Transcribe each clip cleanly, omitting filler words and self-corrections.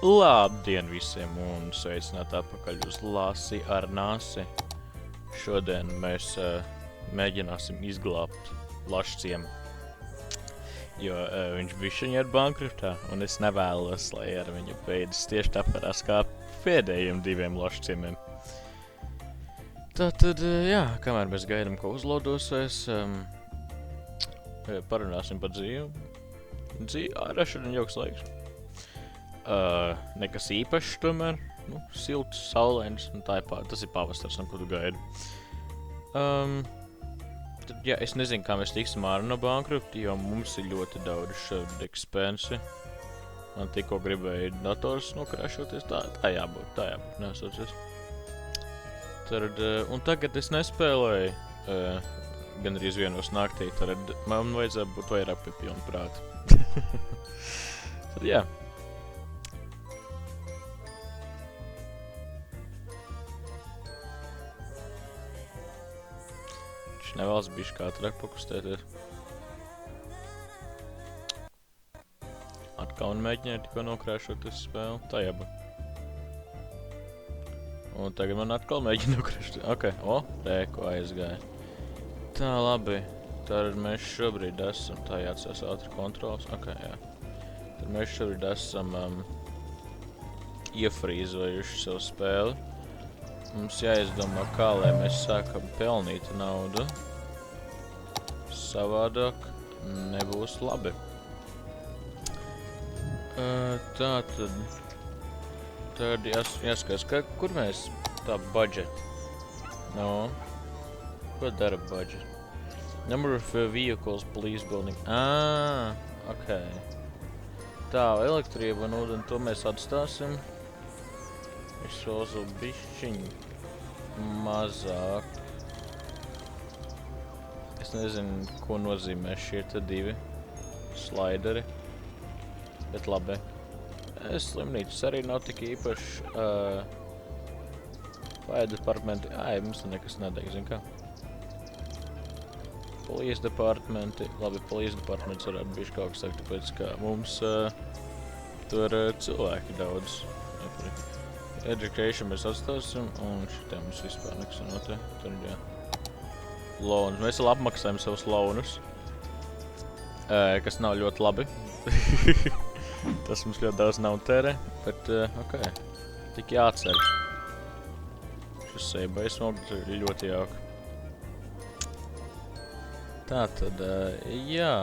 Labdien visiem un sveicināt atpakaļ uz Lasi ar Nasi. Šodien mēs mēģināsim izglābt Lašciemu, jo viņš bišķiņi ir bankrutā un es nevēlos, lai ar viņu beidzas tieši tāpēc kā pēdējiem 2 Lašciemiem. Tātad, jā, kamēr mēs gaidām, ko uzlodosies, parunāsim par dzīvi. Ārā šodien jauks laiks. Nekas īpašs tomēr, silts, saulains, un tas ir pavasars, ko tu gaidi. Tad, jā, es nezinu, kā mēs tiksim ārā no bankruta, jo mums ir ļoti daudz shared expense. Man tikko gribēja dators nokrāšoties, tā jābūt, nesaucies. Tad, un tagad es nespēlēju gan arī 1 naktī, tad man vajadzētu būt vairāk pie pilna prāta. Tad, jā. Viņš nevēlas bišķi kā trek pakustēties. Atkal un mēģināja tikko nokrāšoties spēli, tā jābūt. Un tagad man atkal mēģina nokrāšot. Ok, ko aizgāja. Tā, labi. Tad mēs šobrīd esam, tā jāatcerās ātri kontrols. Ok, jā. Tad mēs šobrīd esam iefrīzojuši savu spēli. Mums jāizdomā, kā lai mēs sākam pelnīt naudu. Savādāk nebūs labi. Tad jāskatās, kur mēs tā budget? Ko dara budget? Number of vehicles, police building. Ok. Tā, elektrība un ūdeni, to mēs atstāsim. Es vēlos bišķiņu mazāk. Es nezinu, ko nozīmē šie te 2 slideri. Bet labi. Slimnīcas arī nav tik īpaši. Fire departmenti. Mums nekas nedeg, zin kā. Police departmenti. Labi, police departments varētu bišķi kaut kas sakt, tāpēc, ka mums tur cilvēki daudz. Education mēs atstāsim, un šitiem mums vispār nekas notiek. Tur, jā. Loans. Mēs vēl apmaksājam savus loanus. Kas nav ļoti labi. Tas mums ļoti daudz nav tērē, bet, ok. Tik jāatcer. Šis sejbais smogļi ir ļoti jauka. Tātad, jā.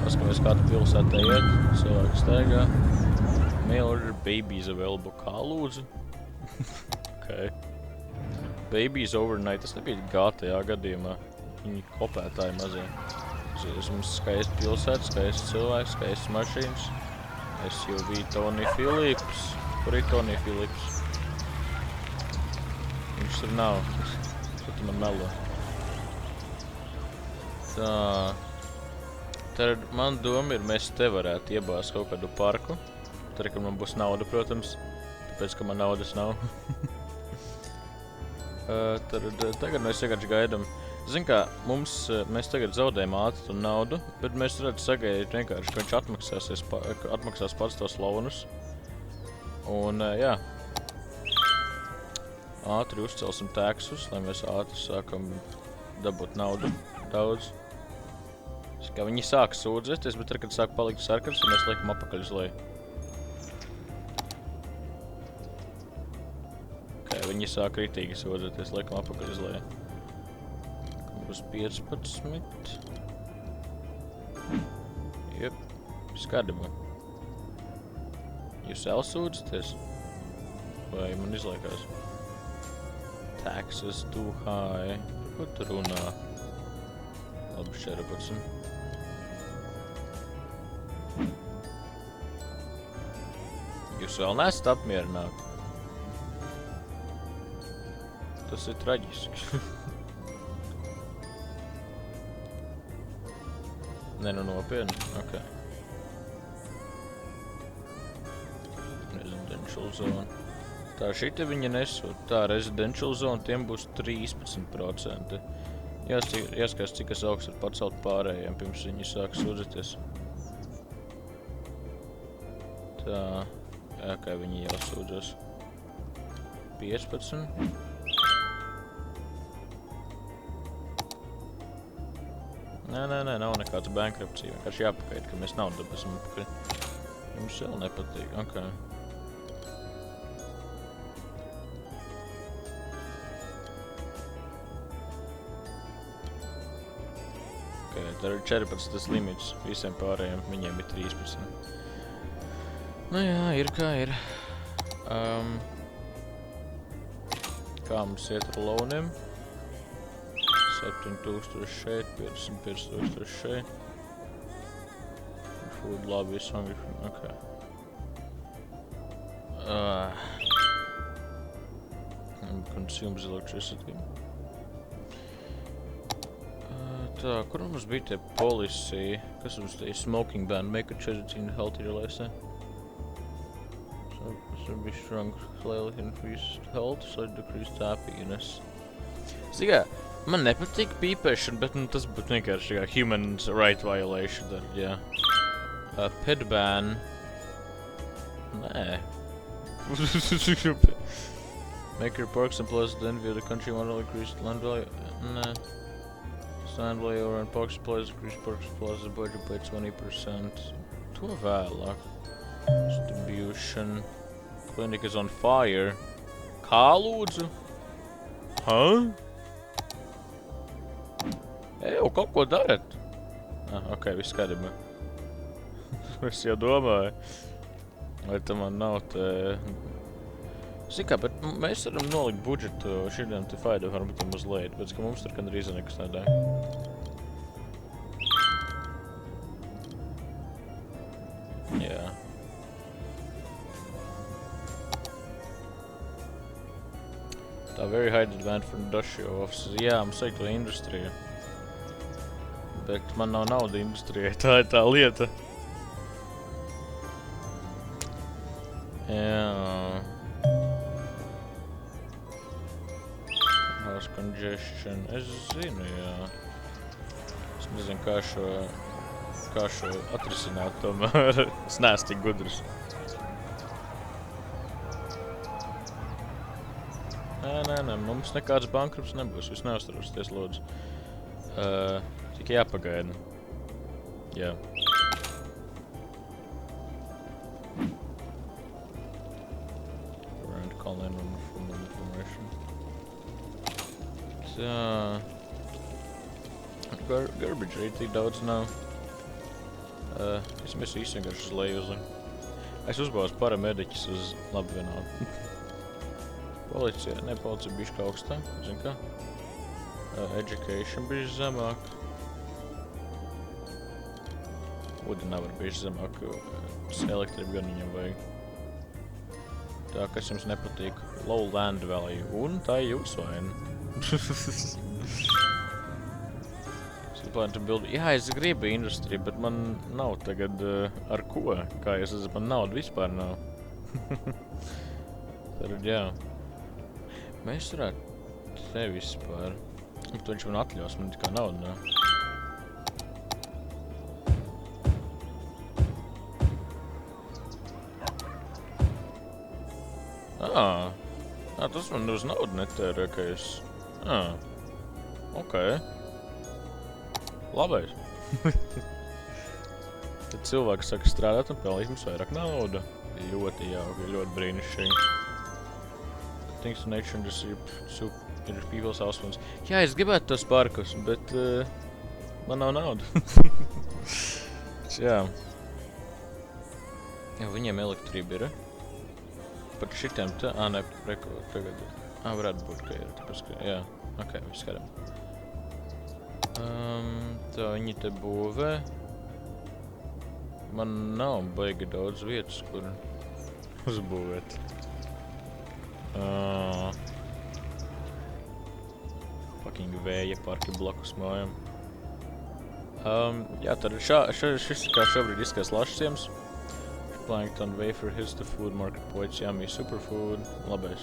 Paskamies, kāda pilsētā iet. Cilvēki staigā. Mail babies available. Kā lūdzu? Ok. Babies overnight. Tas nebija GTA gadījumā. Viņi kopētāji mazie. Mums skaisti pilsētas, skaisti cilvēki, skaisti mašīnas. SUV Tony Phillips. Kur ir Tony Phillips? Viņš tur nav. Ko tu man melo? Tā. Tad man doma ir, mēs te varētu iebāzt kaut kādu parku. Tad, kad man būs nauda, protams. Tāpēc, ka man naudas nav. Tagad mēs vienkārši gaidām. Zin kā, mēs tagad zaudējam ātri un naudu, bet mēs varētu sagaidīt vienkārši, ka viņš atmaksās pats tos loanus. Un, jā. Ātri uzcelsim taxus, lai mēs ātri sākam dabūt naudu daudz. Kā viņi sāk sūdzēties, bet tad, kad sāk palikt sarkars, mēs liekam apakaļ uz leju. Viņi sāk ritīgi sūdzēties, liekam apakaļ uz leju. Uz 15. Jep, skatījumā. Jūs vēl sūdzaties? Vai man izliekās? Taxes too high. Ko tu runā? Labi, šerabacim. Jūs vēl nesat apmierināti? Tas ir traģiski. Nopietni? Ok. Residential zone. Tā, šite viņa nesūt. Tā, residential zone, tiem būs 13%. Jāskatās, cik es augsts var pacelt pārējiem, pirms viņi sāk sūdzēties. Tā, jā, kā viņi jau sūdzas. 15. Nē, nav nekāds bankruptcija. Vienkārši jāpakaid, ka mēs naudu dabāsim apakaļ. Jums vēl nepatīk, ok. Ok, tad ir 14 tas limits. Visiem pārējiem viņiem ir 13. Nu jā, ir kā ir. Kā mums iet ar loaniem? 7000 šeit, 55,000 šeit. Food lobby is hungry for... ok. Consumes electricity. Tā, kur mums bija tie policy? Kas mums tie smoking ban? Make a chosen healthier lifestyle. So be strong, slightly increase health, slightly decrease happiness. Zīgā, man nepatīk pīpēšana, bet tas būtu vienkārši kā human right violation, tad, jā. Pet ban. Nē. Make your parks and places then via the country model increase land value. Nē. Land value over and parks and places increase parks and places budget by 20%. To vēlāk. Distribution. Clinic is on fire. Kā lūdzu? Eju, kaut ko darat? Ok, viss kārībā. Es jau domāju. Vai tam man nav te... Zini kā, bet mēs varam nolikt budžetu šitiem te faidiem varbūt mazliet, bet ka mums tur gandrīz nekas nedēļ. Jā. Tā very high demand for industrial offices. Jā, mums vajag to industriju. Bet man nav nauda industrijai, tā ir tā lieta. Jā. House congestion. Es zinu, jā. Es nezinu, kā šo atrisināt tomēr. Es neesmu tik gudrs. Nē, mums nekāds bankrups nebūs. Jūs neuztraucieties, lūdzu. Tikai jāpagaida. Jā. Around call in on full information. Tā. Garbage arī tik daudz nav. Es mēs visi vienkārši uz leju uzliku. Es uzbāzu paramediķis uz labi vienādu. Policija, ne policija bišķi augstā, zin kā? Education bišķi zemāk. Ūdeni nevar bišķi zemāk, elektrību gan viņam vajag. Tā, kas jums nepatīk? Low land value, un tā ir jūsu vaina. Jā, es gribu industriju, bet man nav tagad ar ko, kā es esmu, man nauda vispār nav. Tad, jā. Mēs varētu te vispār. Tu viņš man atļaus, man tikā nauda nav. Tas man uz naudu netērē, ka es... ok. Labais. Tad cilvēki saka strādāt un pelnīt mums vairāk nauda. Ļoti jauki, ļoti brīnišķīgi. Things to nature and just people's house phones. Jā, es gribētu tos parkus, bet man nav nauda. Jā. Jā, viņiem elektrība ir. Pat šitiem te... ne, reko, tagad... varētu būt, ka ir, tāpēc, ka... Jā, ok, viss kārām. Tā, viņi te būvē. Man nav baigi daudz vietas, kur uzbūvēt. Fucking vēja parki blakus mājām. Jā, tad šis kā šobrīd izskatās Lašsiems. Plankton, wafer, hits the food market points, yummy, superfood, labais.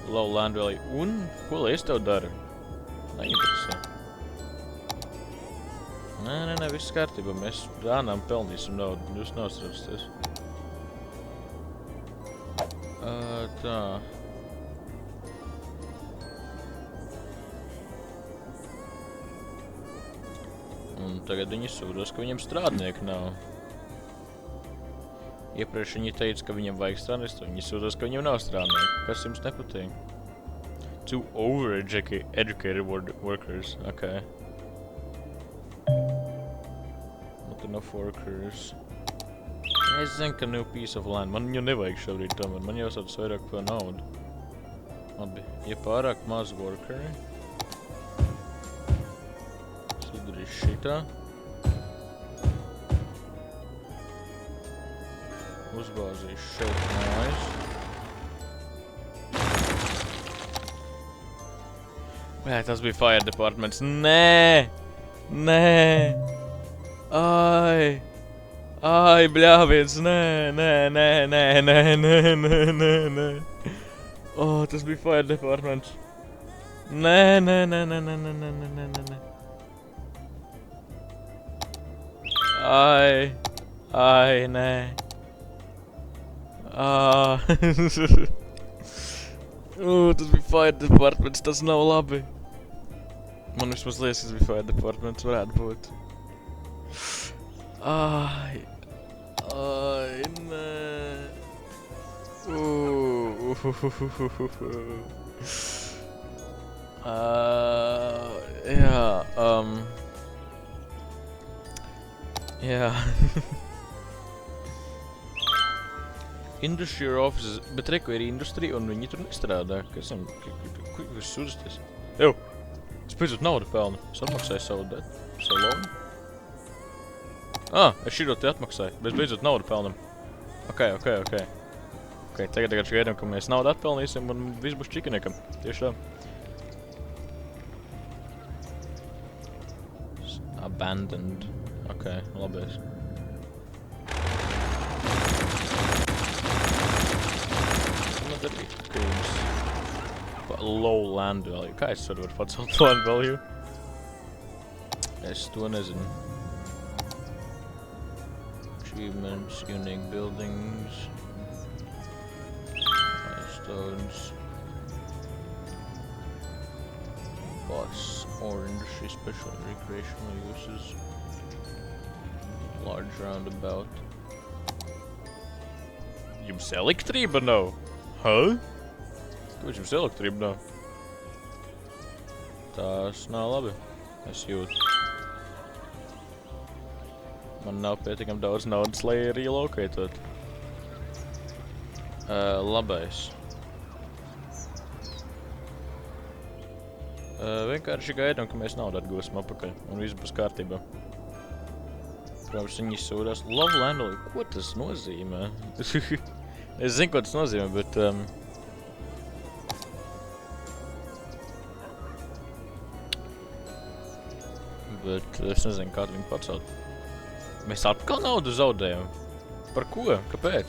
Low land value. Un, ko lai es tev daru? Neinteresē. Nē, viss kārtībā, mēs rānām pelnīsim naudu, jūs neuztraucaties. Tā. Un tagad viņi sūdzas, ka viņam strādnieku nav. Iepriekš viņi teica, ka viņam vajag strādnieku, viņi sūdzas, ka viņam nav strādnieku. Kas jums nepatīk? Two over-educated workers. Okay. Not enough workers. Es zinu, ka new piece of land. Man viņu nevajag šobrīd tomēr. Man jāsauc vairāk par naudu. Labi, ja pārāk maz workeri. Sadarīšu šitā. Uzbāzīšu šeit mājas. Jā, tas bija fire departments. Nē! Nē! Ai! Ai, bļāviens, nē! O, tas bija fire departments. Nē. Ai, nē. Tas bija fire departments, tas nav labi. Man vismaz liekas, tas bija fire departments, varētu būt. Ai, nē. Jā. Industry offices, bet reku ir industrija un viņi tur nestrādā. Kas viņam, ko jūs sūdzasties? Ew, es beidzot naudu pelnu. Es atmaksāju savu loanu. Es šito te atmaksāju, bet beidzot naudu pelnam. Ok, tagad gaidām, ka mēs naudu atpelnīsim un viss būs čikiniekam. Tieši tā. Abandoned. Ok, labies. Low land value. Kā es varu pacelt land value? Es to nezinu. Achievements, unique buildings, milestones, bus or industry special and recreational uses, large roundabout. Jums elektrība nav? Huh? Kāpēc jums elektrība nav? Tas nav labi. Es jūtu. Man nav pietiekami daudz naudas, lai relocētot. Labais. Vienkārši gaidām, ka mēs naudu atgūsim apakaļ. Un viss būs kārtībā. Protams, viņi sūdās. Love landlord. Ko tas nozīmē? Es zinu, ko tas nozīmē, bet... Bet es nezinu, kādu viņu pacelt. Mēs atkal naudu zaudējam? Par ko? Kāpēc?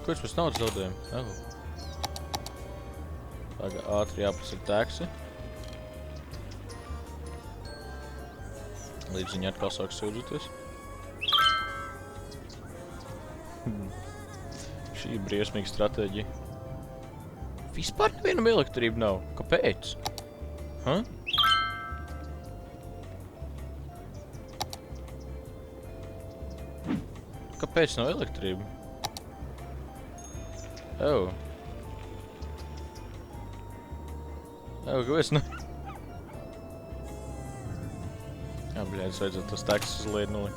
Kāpēc mēs naudu zaudējam? Tagad ātri jāprasa taksi. Līdz viņi atkal sāk sūdzoties. Šī ir briesmīga stratēģija. Vispār nevienam elektrība nav. Kāpēc? Kāpēc nav elektrība? Kāpēc nav? Jā, bļēdz, vajadzētu tas taksis uz liednuli.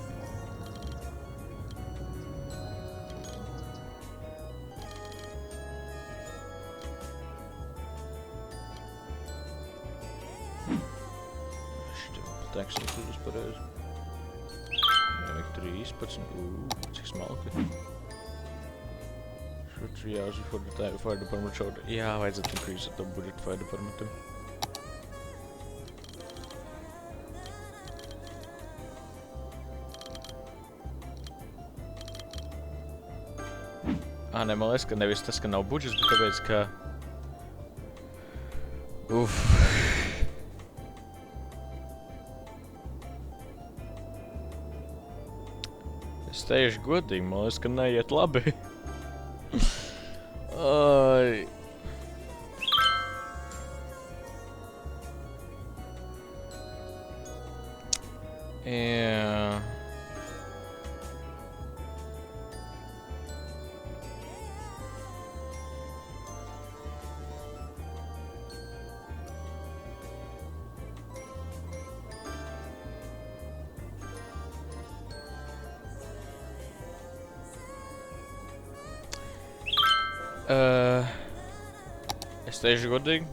Taksi uz pareizi. Vajag 13. Cik smalki. Should 3 hours before the fire department showed. Jā, vajadzētu increase to budget fire departmentam. Nē, man liekas, ka nevis tas, ka nav budžets, bet tāpēc, ka... Es teikšu godīgi, man liekas, ka neiet labi. Ai. Jā. Es teikšu godīgi.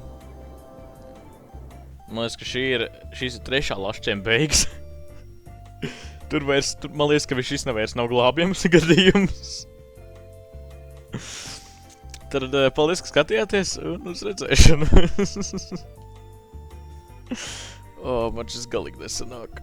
Man liekas, ka šīs ir trešā lašķiem beigas. Tur man liekas, ka šis nav glābjams gadījums. Tad paldies, ka skatījāties un uz redzēšanu. Man šis galīgi nesanāk.